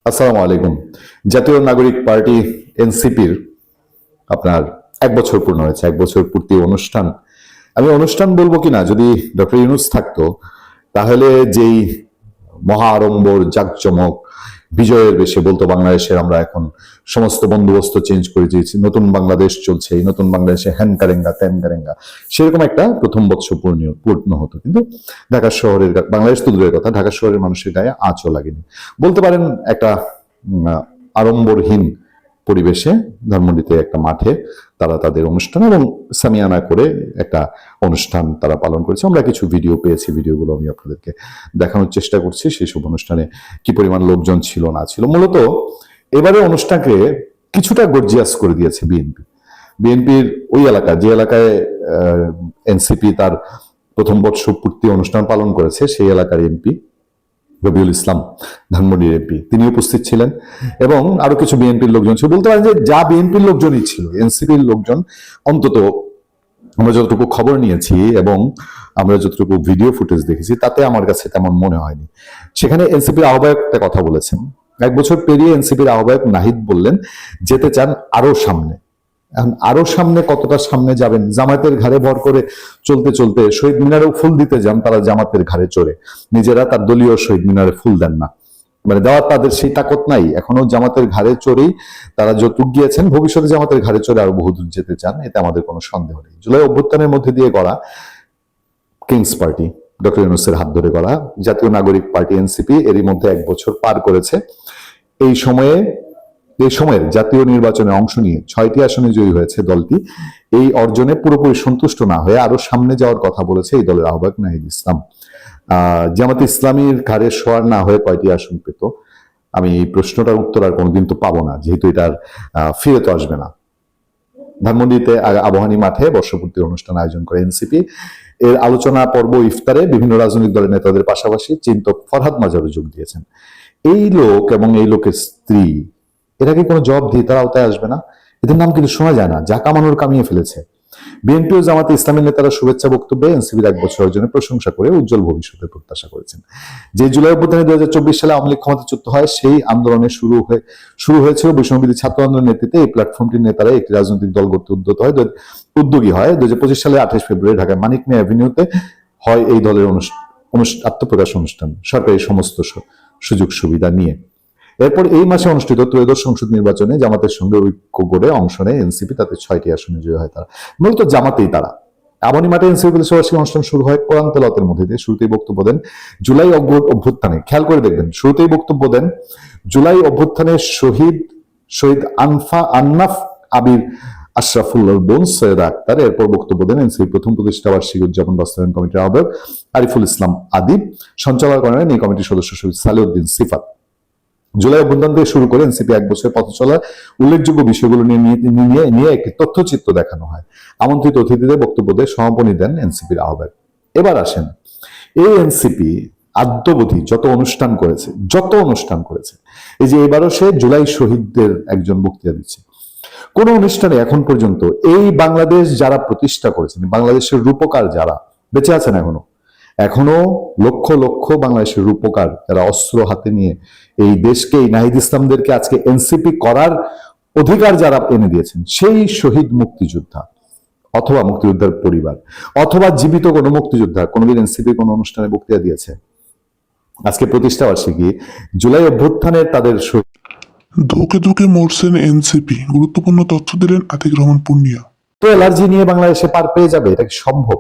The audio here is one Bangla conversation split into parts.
আসসালামু আলাইকুম। জাতীয় নাগরিক পার্টি এনসিপির আপনার 1 বছর পূর্ণ হয়েছে, 1 বছর পূর্তি অনুষ্ঠান। আমি অনুষ্ঠান বলবো কিনা, যদি ডক্টর ইউনূস থাকতো তাহলে যেই মহা আড়ম্বর জাঁকজমক বিজয়ের বেশে বলতো বাংলাদেশের আমরা এখন সমস্ত বন্দোবস্ত চেঞ্জ করে দিয়েছি, নতুন বাংলাদেশ চলছে, এই নতুন বাংলাদেশে হ্যান কারেঙ্গা ত্যান কারেঙ্গা, সেরকম একটা প্রথম বৎসর পূর্ণ হতো। কিন্তু ঢাকা শহরের, বাংলাদেশ তো দূরের কথা, ঢাকা শহরের মানুষের গায়ে আঁচও লাগেনি বলতে পারেন। একটা আড়ম্বরহীন পরিবেশে ধানমন্ডিতে একটা মাঠে তারা তাদের অনুষ্ঠান এবং সামিয়ানা করে একটা অনুষ্ঠান তারা পালন করেছে। আমরা কিছু ভিডিও পেয়েছি, ভিডিওগুলো আমি আপনাদেরকে দেখানোর চেষ্টা করছি। সেসব অনুষ্ঠানে কি পরিমাণ লোকজন ছিল না ছিল। মূলত এবারে অনুষ্ঠানকে কিছুটা গর্জিয়াস করে দিয়েছে বিএনপির ওই এলাকা, যে এলাকায় এনসিপি তার প্রথম বর্ষ পূর্তি অনুষ্ঠান পালন করেছে, সেই এলাকার এমপি রবিউল ইসলাম, ধানমন্ডির এমপি, তিনি উপস্থিত ছিলেন এবং আরো কিছু বিএনপির লোকজন ছিল। বলতে পারেন যে যা বিএনপির লোকজনই ছিল, এনসিপির লোকজন অন্তত আমরা যতটুকু খবর নিয়েছি এবং আমরা যতটুকু ভিডিও ফুটেজ দেখেছি তাতে আমার কাছে তেমন মনে হয়নি। সেখানে এনসিপির আহ্বায়ক একটা কথা বলেছেন। 1 বছর পেরিয়ে এনসিপির আহ্বায়ক নাহিদ বললেন যেতে চান আরো সামনে। এখন আরো সামনে, কতটা সামনে যাবেন? জামাতের ঘাড়ে ভর করে চলতে চলতে শহীদ মিনারেও ফুল দিতে যান তারা জামাতের ঘাড়ে চড়ে, নিজেরা তার দলীয় শহীদ মিনারে ফুল দেন না। মানে দেওয়ার তাদের সেই তাকত নাই। এখনো জামাতের ঘাড়ে চড়েই তারা যতটুক গিয়েছেন, ভবিষ্যতে জামাতের ঘাড়ে চড়ে আরো বহুদূর যেতে চান, এতে আমাদের কোনো সন্দেহ নেই। জুলাই অভ্যুত্থানের মধ্যে দিয়ে গড়া কিংস পার্টি, ডক্টর ইউনূসের হাত ধরে গড়া জাতীয় নাগরিক পার্টি এনসিপি এরই মধ্যে 1 বছর পার করেছে। এই সময়ের জাতীয় নির্বাচনে অংশ নিয়ে 6টি আসনে জয়ী হয়েছে দলটি। এই অর্জনে পুরোপুরি সন্তুষ্ট না হয়ে আরো সামনে যাওয়ার কথা বলেছে এই দলের আহ্বায়ক নাহিদ ইসলাম। জামাতে ইসলামীর ঘাড়ে শোয়ার না হয়ে কয়টি আসন পেত? আমি এই প্রশ্নটার উত্তর আর কোনোদিন তো পাবো না, যেহেতু এটার ফিরে তো আসবে না। ধানমন্ডিতে আবাহনী মাঠে বর্ষপূর্তি অনুষ্ঠান আয়োজন করে এনসিপি। এর আলোচনা পর্ব ইফতারে বিভিন্ন রাজনৈতিক দলের নেতাদের পাশাপাশি চিন্তক ফরহাদ মাজারও যোগ দিয়েছেন। এই লোক এবং এই লোকের স্ত্রী, এরা কি কোনো জবাবদিহিতার আওতায় আসবে না? এদের নাম কিন্তু শোনা যায় না, যা কামানোর কামিয়ে ফেলেছে। বিএনপি ও জামাতে ইসলামের নেতারা শুভেচ্ছা বক্তব্যে এনসিপির 1 বছর অর্জনের প্রশংসা করে উজ্জ্বল ভবিষ্যতের প্রত্যাশা করেছেন। যে জুলাই অভ্যুত্থানে 2024 সালে আওয়ামী লীগ ক্ষমতাচ্যুত হয়, সেই আন্দোলনে শুরু হয়েছিল বৈষম্যবিরোধী ছাত্র আন্দোলনের নেতৃত্বে এই প্ল্যাটফর্মটির নেতারা একটি রাজনৈতিক দল গড়তে উদ্যোগী হয়। 2025 সালে 28 ফেব্রুয়ারি ঢাকায় মানিক মিয়া অ্যাভিনিউতে হয় এই দলের আত্মপ্রকাশ অনুষ্ঠান, সরকারি সমস্ত সুযোগ সুবিধা নিয়ে। এরপর এই মাসে অনুষ্ঠিত ত্রয়োদশ সংসদ নির্বাচনে জামাতের সঙ্গে ঐক্য গড়ে অংশ নেয় এনসিপি, তাতে 6টি আসনে জয়ী হয় তারা। মূলত জামাতেই তারা। আবাহনী মাঠে এনসিপি সমাবেশী অনুষ্ঠান শুরু হয় কোরআন তেলাওয়াতের মধ্যে দিয়ে। শুরুতেই বক্তব্য দেন জুলাই অভ্যুত্থানে, খেয়াল করে দেখবেন, শুরুতেই বক্তব্য দেন জুলাই অভ্যুত্থানে শহীদ আন্নাফ আবির আশরাফুল্লাহর বোন সৈয়দা আক্তার। এরপর বক্তব্য দেন এনসিপি প্রথম প্রতিষ্ঠা বার্ষিকী উদযাপন বাস্তবায়ন কমিটির আহ্বায়ক আরিফুল ইসলাম আদিব। সঞ্চালনা করেন এই কমিটির সদস্য শহীদ সালেউদ্দিন সিফাত। জুলাই অভ্যুত্থান থেকে শুরু করে এনসিপি 1 বছরের পথ চলার উল্লেখযোগ্য বিষয়গুলো নিয়ে একটি তথ্যচিত্র দেখানো হয়। আমন্ত্রিত অতিথিদের বক্তব্য দিয়ে সমাপনী দেন এনসিপির আহ্বায়ক। এবার আসেন, এই এনসিপি আদ্যবধি যত অনুষ্ঠান করেছে, এই যে এবারও সে জুলাই শহীদদের একজন বক্তৃতা দিচ্ছে। কোন অনুষ্ঠানে এখন পর্যন্ত এই বাংলাদেশ যারা প্রতিষ্ঠা করেছেন, বাংলাদেশের রূপকার যারা বেঁচে আছেন এখনো লক্ষ লক্ষ বাংলাদেশের রূপকার যারা অস্ত্র হাতে নিয়ে এই দেশকে, এই নাহিদ ইসলামদেরকে আজকে এনসিপি করার অধিকার যারা এনে দিয়েছেন, সেই শহীদ মুক্তিযোদ্ধা অথবা মুক্তিযোদ্ধার পরিবার অথবা জীবিত কোনো মুক্তিযোদ্ধা কোনোদিন এনসিপি কোনো অনুষ্ঠানে বক্তৃতা দিয়েছে? আজকে প্রতিষ্ঠা বার্ষিকী, জুলাই অভ্যুত্থানের তাদের ধোকে ধোকে মরছেন এনসিপি, গুরুত্বপূর্ণ তথ্য দিলেন আতিক রহমান পূর্ণিয়া। তো অ্যালার্জি নিয়ে বাংলাদেশে পার পেয়ে যাবে, এটা কি সম্ভব?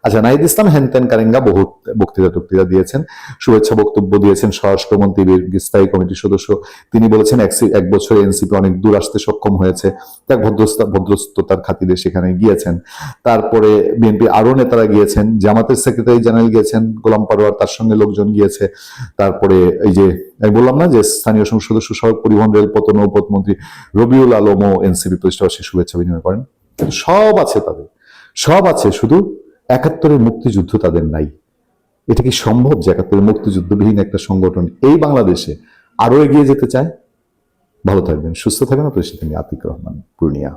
আচ্ছা, নাহিদ ইসলাম হ্যানত্যান কারেঙ্গা বহু বক্তৃতা দিয়েছেন, শুভেচ্ছা বক্তব্য দিয়েছেন। স্বরাষ্ট্রমন্ত্রীর স্থায়ী কমিটির সদস্য, তিনি বলেছেন 1 বছরে এনসিপি অনেক দূর আসতে সক্ষম হয়েছে, তার ভদ্রস্ততার খাতিরে সেখানে গিয়েছেন। তারপরে বিএনপি আরো নেতারা গিয়েছেন, জামাতের সেক্রেটারি জেনারেল গিয়েছেন, গোলাম পরোয়ার, তার সঙ্গে লোকজন গিয়েছে। তারপরে এই যে আমি বললাম না যে স্থানীয় সংসদ সদস্য, সড়ক পরিবহন রেলপথ ও নৌপথ মন্ত্রী রবিউল আলমও এনসিপি প্রতিষ্ঠাবার্ষিকী শুভেচ্ছা বিনিময় করেন। সব আছে তাদের, সব আছে, শুধু 71-এর মুক্তিযুদ্ধ তাদের নাই। এটা কি সম্ভব যে 71-এর মুক্তিযুদ্ধবিহীন একটা সংগঠন এই বাংলাদেশে আরো এগিয়ে যেতে চায়? ভালো থাকবেন, সুস্থ থাকবেন। আপনার সাথে আমি আতিক রহমান পূর্ণিয়া।